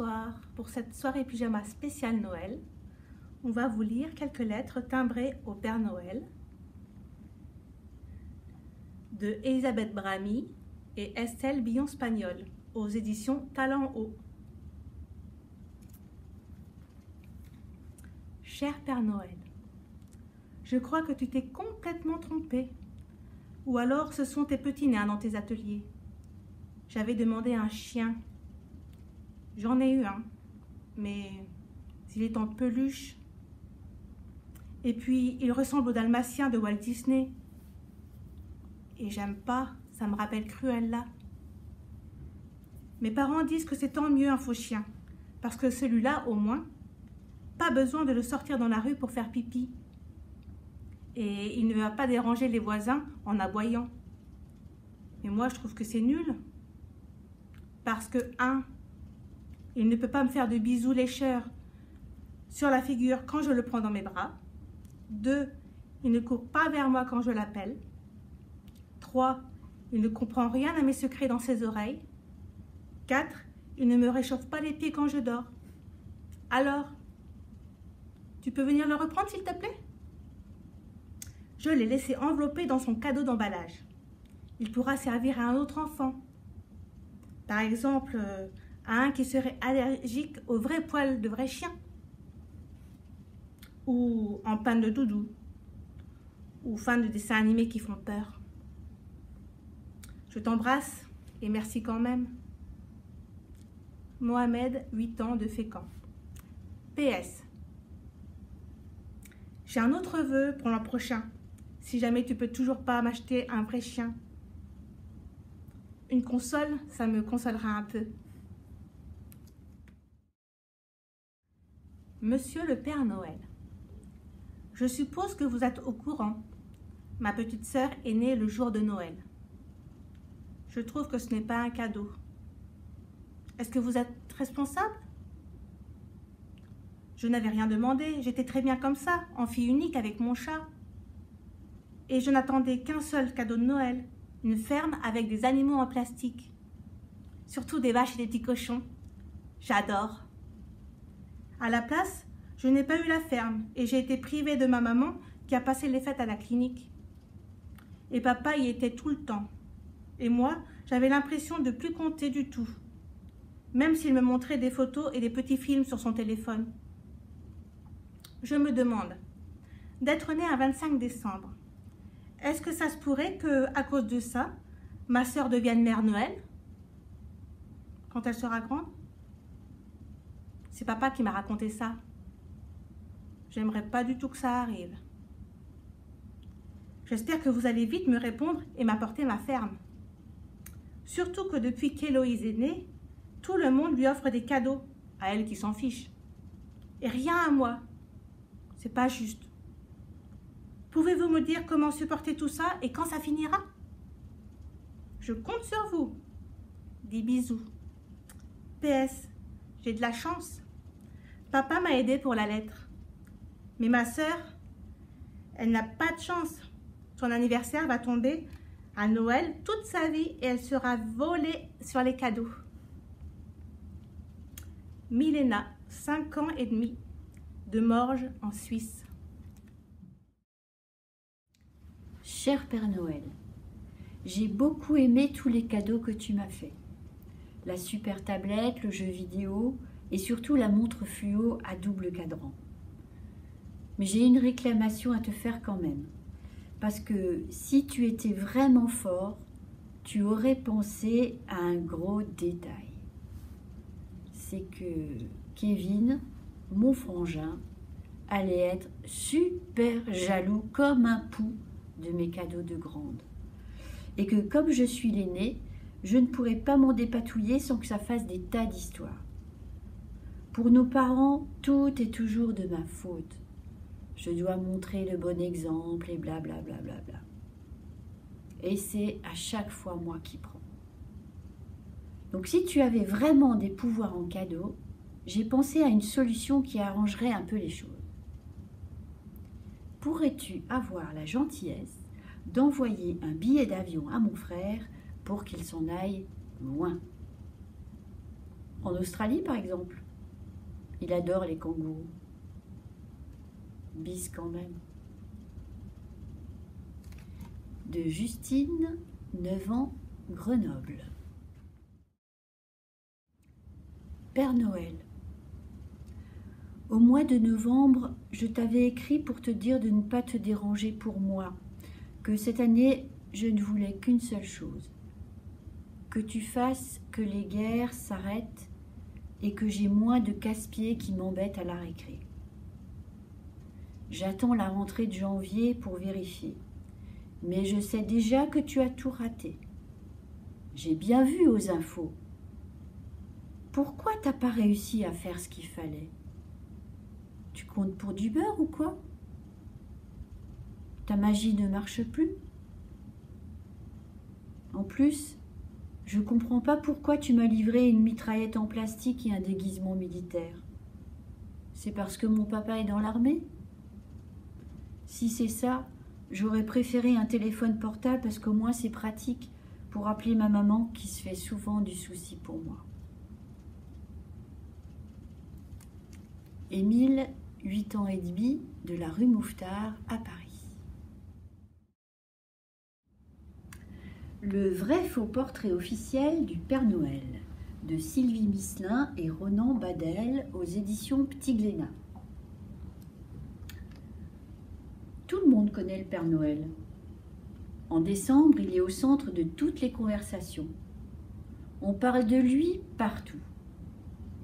soir, pour cette soirée pyjama spéciale Noël, on va vous lire quelques lettres timbrées au Père Noël de Elisabeth Bramy et Estelle Billon-Spagnol aux éditions Talent Haut. Cher Père Noël, je crois que tu t'es complètement trompé. Ou alors ce sont tes petits nains dans tes ateliers. J'avais demandé un chien. J'en ai eu un, mais il est en peluche. Et puis, il ressemble au dalmatien de Walt Disney. Et j'aime pas, ça me rappelle Cruella. Mes parents disent que c'est tant mieux un faux chien, parce que celui-là, au moins, pas besoin de le sortir dans la rue pour faire pipi. Et il ne va pas déranger les voisins en aboyant. Mais moi, je trouve que c'est nul. Parce que, 1, il ne peut pas me faire de bisous lécheurs sur la figure quand je le prends dans mes bras. 2, il ne court pas vers moi quand je l'appelle. 3, il ne comprend rien à mes secrets dans ses oreilles. 4, il ne me réchauffe pas les pieds quand je dors. Alors, tu peux venir le reprendre s'il te plaît? Je l'ai laissé enveloppé dans son cadeau d'emballage. Il pourra servir à un autre enfant. Par exemple, à un qui serait allergique aux vrais poils de vrai chien. Ou en panne de doudou. Ou fan de dessins animés qui font peur. Je t'embrasse et merci quand même. Mohamed, 8 ans, de Fécamp. PS. J'ai un autre vœu pour l'an prochain, si jamais tu peux toujours pas m'acheter un vrai chien. Une console, ça me consolera un peu. Monsieur le Père Noël, je suppose que vous êtes au courant. Ma petite sœur est née le jour de Noël. Je trouve que ce n'est pas un cadeau. Est-ce que vous êtes responsable? Je n'avais rien demandé, j'étais très bien comme ça, en fille unique avec mon chat. Et je n'attendais qu'un seul cadeau de Noël, une ferme avec des animaux en plastique. Surtout des vaches et des petits cochons. J'adore. À la place, je n'ai pas eu la ferme et j'ai été privée de ma maman qui a passé les fêtes à la clinique. Et papa y était tout le temps. Et moi, j'avais l'impression de plus compter du tout. Même s'il me montrait des photos et des petits films sur son téléphone. Je me demande, d'être née un 25 décembre, est-ce que ça se pourrait que, à cause de ça, ma sœur devienne mère Noël quand elle sera grande? C'est papa qui m'a raconté ça. J'aimerais pas du tout que ça arrive. J'espère que vous allez vite me répondre et m'apporter ma ferme. Surtout que depuis qu'Héloïse est née, tout le monde lui offre des cadeaux, à elle qui s'en fiche. Et rien à moi. C'est pas juste. Pouvez-vous me dire comment supporter tout ça et quand ça finira? Je compte sur vous. Des bisous. PS, j'ai de la chance. Papa m'a aidé pour la lettre. Mais ma sœur, elle n'a pas de chance. Son anniversaire va tomber à Noël toute sa vie et elle sera volée sur les cadeaux. Milena, 5 ans et demi, de Morges en Suisse. Cher Père Noël, j'ai beaucoup aimé tous les cadeaux que tu m'as faits. La super tablette, le jeu vidéo et surtout la montre fluo à double cadran. Mais j'ai une réclamation à te faire quand même. Parce que si tu étais vraiment fort, tu aurais pensé à un gros détail. C'est que Kevin, mon frangin, allait être super jaloux comme un pou de mes cadeaux de grande. Et que comme je suis l'aînée, je ne pourrais pas m'en dépatouiller sans que ça fasse des tas d'histoires. Pour nos parents, tout est toujours de ma faute. Je dois montrer le bon exemple et blablabla. Bla bla bla. Et c'est à chaque fois moi qui prends. Donc si tu avais vraiment des pouvoirs en cadeau, j'ai pensé à une solution qui arrangerait un peu les choses. Pourrais-tu avoir la gentillesse d'envoyer un billet d'avion à mon frère pour qu'il s'en aille loin? En Australie, par exemple. Il adore les kangourous. Bis quand même. De Justine, 9 ans, Grenoble. Père Noël. Au mois de novembre, je t'avais écrit pour te dire de ne pas te déranger pour moi, que cette année, je ne voulais qu'une seule chose, que tu fasses que les guerres s'arrêtent et que j'ai moins de casse-pieds qui m'embêtent à la récré. J'attends la rentrée de janvier pour vérifier, mais je sais déjà que tu as tout raté. J'ai bien vu aux infos. Pourquoi t'as pas réussi à faire ce qu'il fallait? Tu comptes pour du beurre ou quoi? Ta magie ne marche plus? En plus, je comprends pas pourquoi tu m'as livré une mitraillette en plastique et un déguisement militaire. C'est parce que mon papa est dans l'armée? Si c'est ça, j'aurais préféré un téléphone portable parce qu'au moins c'est pratique pour appeler ma maman qui se fait souvent du souci pour moi. Émile, 8 ans et demi, de la rue Mouffetard à Paris. Le vrai faux portrait officiel du Père Noël, de Sylvie Misselin et Ronan Badel aux éditions Petit Glénat. Tout le monde connaît le Père Noël. En décembre, il est au centre de toutes les conversations. On parle de lui partout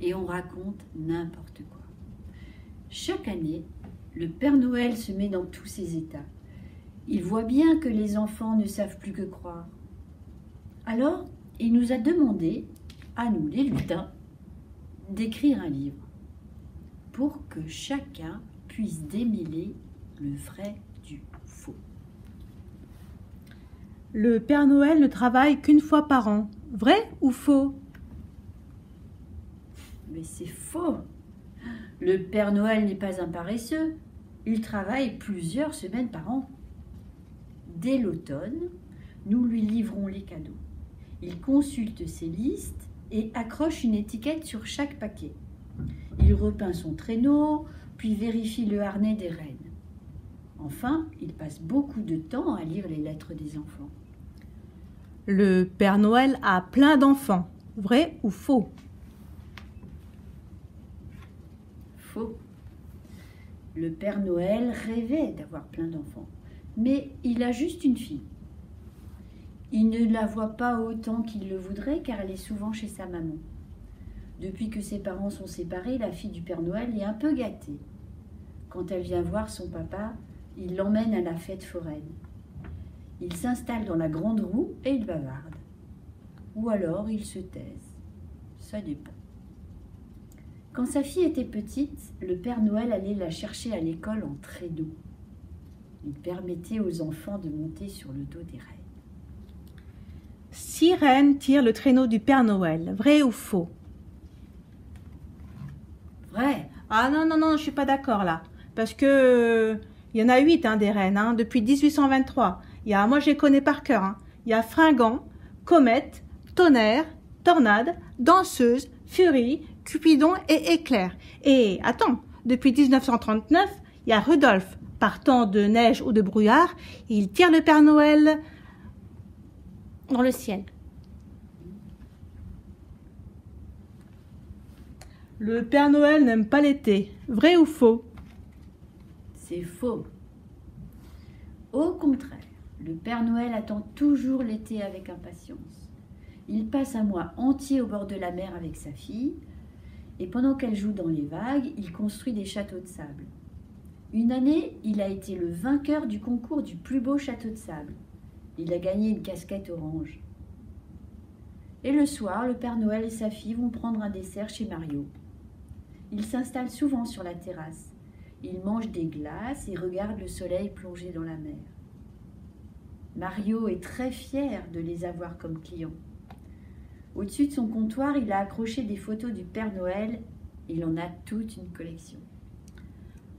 et on raconte n'importe quoi. Chaque année, le Père Noël se met dans tous ses états. Il voit bien que les enfants ne savent plus que croire. Alors, il nous a demandé, à nous les lutins, d'écrire un livre pour que chacun puisse démêler le vrai du faux. Le Père Noël ne travaille qu'une fois par an. Vrai ou faux? Mais c'est faux. Le Père Noël n'est pas un paresseux. Il travaille plusieurs semaines par an. Dès l'automne, nous lui livrons les cadeaux. Il consulte ses listes et accroche une étiquette sur chaque paquet. Il repeint son traîneau, puis vérifie le harnais des rennes. Enfin, il passe beaucoup de temps à lire les lettres des enfants. Le Père Noël a plein d'enfants. Vrai ou faux? Faux. Le Père Noël rêvait d'avoir plein d'enfants, mais il a juste une fille. Il ne la voit pas autant qu'il le voudrait car elle est souvent chez sa maman. Depuis que ses parents sont séparés, la fille du Père Noël est un peu gâtée. Quand elle vient voir son papa, il l'emmène à la fête foraine. Il s'installe dans la grande roue et il bavarde. Ou alors il se taise. Ça dépend. Quand sa fille était petite, le Père Noël allait la chercher à l'école en traîneau. Il permettait aux enfants de monter sur le dos des rennes. 6 rennes tirent le traîneau du Père Noël. Vrai ou faux? Vrai. Ah non, je suis pas d'accord là. Parce que il y en a 8 des rennes, depuis 1823. Moi je les connais par cœur. Il y a Fringant, Comète, Tonnerre, Tornade, Danseuse, Furie, Cupidon et Éclair. Et attends, depuis 1939, il y a Rudolph, par temps de neige ou de brouillard, et il tire le Père Noël dans le ciel. Le Père Noël n'aime pas l'été. Vrai ou faux? C'est faux. Au contraire, le Père Noël attend toujours l'été avec impatience. Il passe un mois entier au bord de la mer avec sa fille, et pendant qu'elle joue dans les vagues, il construit des châteaux de sable. Une année, il a été le vainqueur du concours du plus beau château de sable. Il a gagné une casquette orange. Et le soir, le Père Noël et sa fille vont prendre un dessert chez Mario. Ils s'installent souvent sur la terrasse. Ils mangent des glaces et regardent le soleil plonger dans la mer. Mario est très fier de les avoir comme clients. Au-dessus de son comptoir, il a accroché des photos du Père Noël. Il en a toute une collection.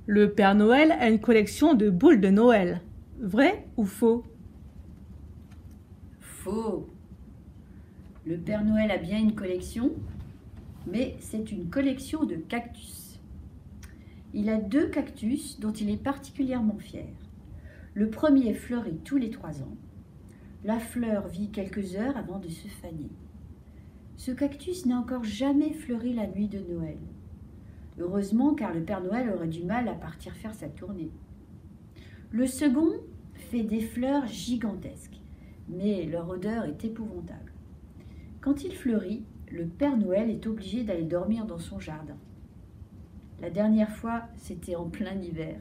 Le Père Noël a une collection de boules de Noël. Vrai ou faux? Faux. Le Père Noël a bien une collection, mais c'est une collection de cactus. Il a 2 cactus dont il est particulièrement fier. Le premier fleurit tous les 3 ans. La fleur vit quelques heures avant de se faner. Ce cactus n'a encore jamais fleuri la nuit de Noël. Heureusement, car le Père Noël aurait du mal à partir faire sa tournée. Le second fait des fleurs gigantesques, mais leur odeur est épouvantable. Quand il fleurit, le Père Noël est obligé d'aller dormir dans son jardin. La dernière fois, c'était en plein hiver.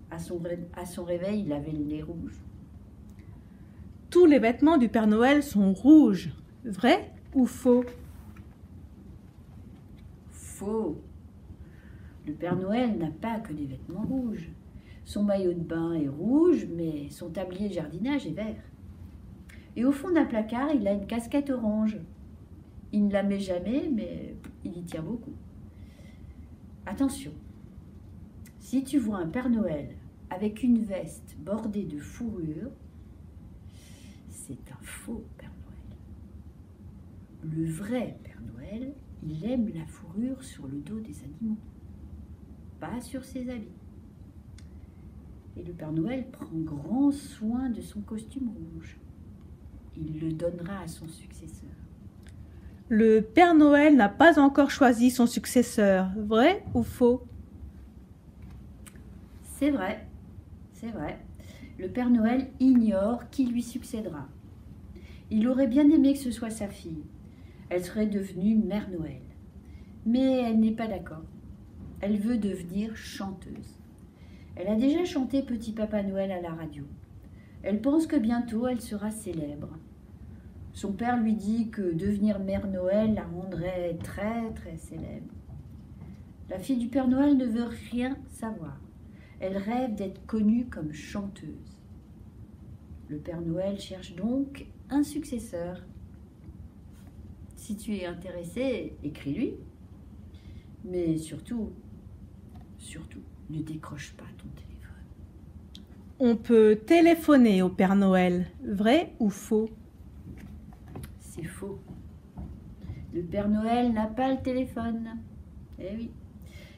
À son réveil, il avait le nez rouge. Tous les vêtements du Père Noël sont rouges. Vrai ou faux? Faux. Le Père Noël n'a pas que des vêtements rouges. Son maillot de bain est rouge, mais son tablier de jardinage est vert. Et au fond d'un placard, il a une casquette orange. Il ne la met jamais, mais il y tient beaucoup. Attention, si tu vois un Père Noël avec une veste bordée de fourrure, c'est un faux Père Noël. Le vrai Père Noël, il aime la fourrure sur le dos des animaux, pas sur ses habits. Et le Père Noël prend grand soin de son costume rouge. Il le donnera à son successeur. Le Père Noël n'a pas encore choisi son successeur. Vrai ou faux? C'est vrai, c'est vrai. Le Père Noël ignore qui lui succédera. Il aurait bien aimé que ce soit sa fille. Elle serait devenue Mère Noël. Mais elle n'est pas d'accord. Elle veut devenir chanteuse. Elle a déjà chanté Petit Papa Noël à la radio. Elle pense que bientôt elle sera célèbre. Son père lui dit que devenir Mère Noël la rendrait très très célèbre. La fille du Père Noël ne veut rien savoir. Elle rêve d'être connue comme chanteuse. Le Père Noël cherche donc un successeur. Si tu es intéressé, écris-lui. Mais surtout, ne décroche pas ton téléphone. On peut téléphoner au Père Noël. Vrai ou faux? C'est faux. Le Père Noël n'a pas le téléphone. Eh oui.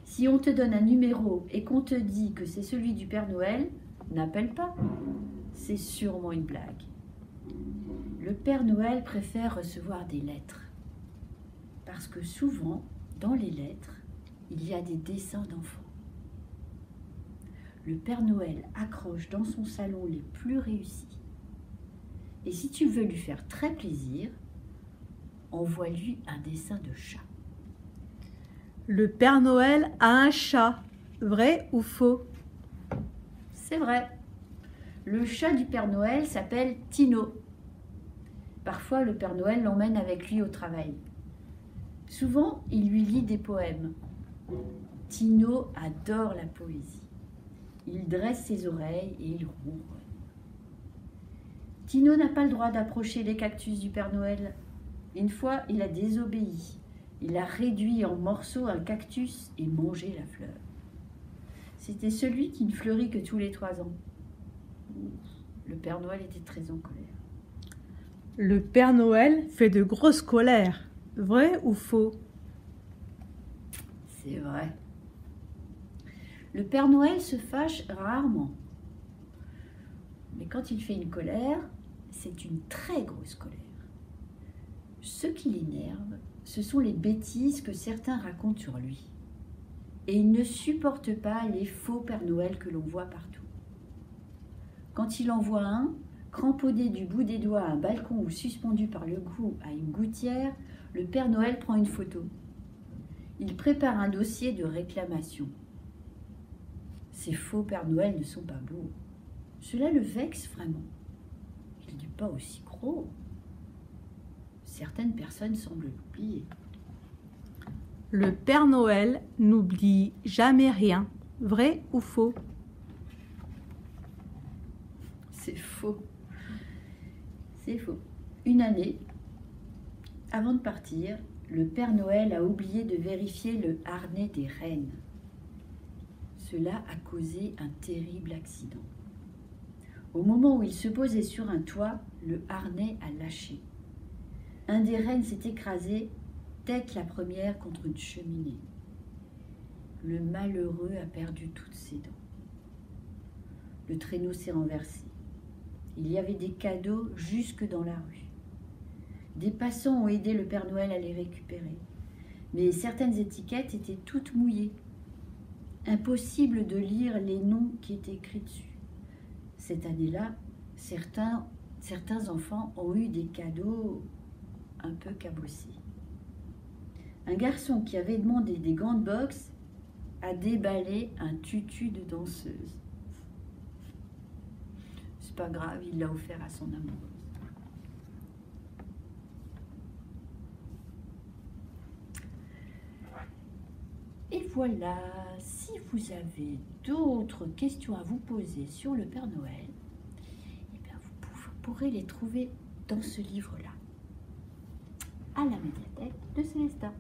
Si on te donne un numéro et qu'on te dit que c'est celui du Père Noël, n'appelle pas. C'est sûrement une blague. Le Père Noël préfère recevoir des lettres. Parce que souvent, dans les lettres, il y a des dessins d'enfants. Le Père Noël accroche dans son salon les plus réussis. Et si tu veux lui faire très plaisir, envoie-lui un dessin de chat. Le Père Noël a un chat. Vrai ou faux? C'est vrai. Le chat du Père Noël s'appelle Tino. Parfois, le Père Noël l'emmène avec lui au travail. Souvent, il lui lit des poèmes. Tino adore la poésie. Il dresse ses oreilles et il ronronne. Tino n'a pas le droit d'approcher les cactus du Père Noël. Une fois, il a désobéi. Il a réduit en morceaux un cactus et mangé la fleur. C'était celui qui ne fleurit que tous les 3 ans. Le Père Noël était très en colère. Le Père Noël fait de grosses colères. Vrai ou faux? C'est vrai. Le Père Noël se fâche rarement. Mais quand il fait une colère, c'est une très grosse colère. Ce qui l'énerve, ce sont les bêtises que certains racontent sur lui. Et il ne supporte pas les faux Père Noël que l'on voit partout. Quand il en voit un, cramponné du bout des doigts à un balcon ou suspendu par le cou à une gouttière, le Père Noël prend une photo. Il prépare un dossier de réclamation. Ces faux Père Noël ne sont pas beaux. Cela le vexe vraiment. Il n'est pas aussi gros. Certaines personnes semblent l'oublier. Le Père Noël n'oublie jamais rien. Vrai ou faux? C'est faux. C'est faux. Une année, avant de partir, le Père Noël a oublié de vérifier le harnais des rennes. Cela a causé un terrible accident. Au moment où il se posait sur un toit, le harnais a lâché. Un des rennes s'est écrasé tête la première contre une cheminée. Le malheureux a perdu toutes ses dents. Le traîneau s'est renversé. Il y avait des cadeaux jusque dans la rue. Des passants ont aidé le Père Noël à les récupérer. Mais certaines étiquettes étaient toutes mouillées. Impossible de lire les noms qui étaient écrits dessus. Cette année-là, certains enfants ont eu des cadeaux un peu cabossés. Un garçon qui avait demandé des gants de boxe a déballé un tutu de danseuse. C'est pas grave, il l'a offert à son amoureuse. Et voilà, si vous avez d'autres questions à vous poser sur le Père Noël, eh bien vous pourrez les trouver dans ce livre-là, à la médiathèque de Célestin.